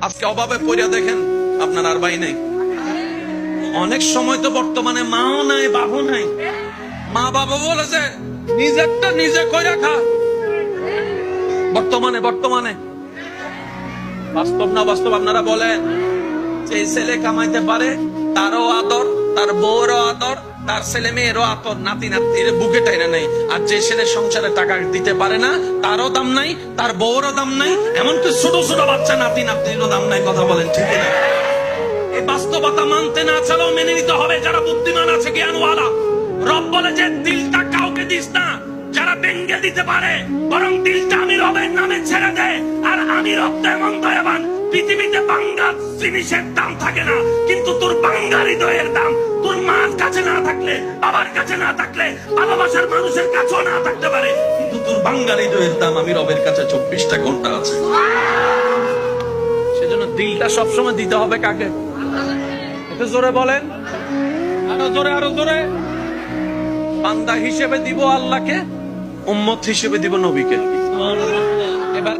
আজকে অভাবে পড়িয়া দেখেন আপনার আর ভাই নাই। অনেক সময় তো বর্তমানে মাও নাই, বাবু নাই। মা বাবা বলেছে নিজেরটা নিজে কইরা খা। বর্তমানে বাস্তব না বাস্তব আপনারা বলেন। যে ছেলে কামাইতে পারে তারও আদর, তার বউরও আদর, তার ছেলে মেয়েরও আদর, নাতি নাতির বুকে টাইনা নাই। আর যে ছেলে সংসারে টাকা দিতে পারে না তারও দাম নাই, তার বউরও দাম নাই, এমনকি ছোট ছোট বাচ্চা নাতি নাতিরও দাম নাই। কথা বলেন ঠিক না? এই বাস্তবতা মানতে না চালেও মেনে নিতে হবে যারা বুদ্ধিমান আছে, জ্ঞানওয়ালা। রব বলে যে দিলটা কাউকে দিস না যারা ভেঙে দিতে পারে, বরং দিলটা আমি রবের নামে ছেড়ে দে। আর আমি রব তো এমন দয়াবান, পৃথিবীতে বাঙ্গা জিনিসের দাম থাকে না, কিন্তু তোর বাঙ্গা হৃদয়ের দাম তোর মার কাছে না থাকলে, বাবার কাছে না থাকলে, ভালোবাসার মানুষের কাছেও না থাকতে পারে, কিন্তু তোর বাঙ্গা হৃদয়ের দাম আমি রবের কাছে 24টা ঘন্টা আছে। সেজন্য দিলটা সবসময় দিতে হবে কাকে? একটু জোরে বলেন, আরো জোরে। বান্দা হিসেবে দিব আল্লাহকে, উম্মত হিসেবে দিব নবীকে। এবার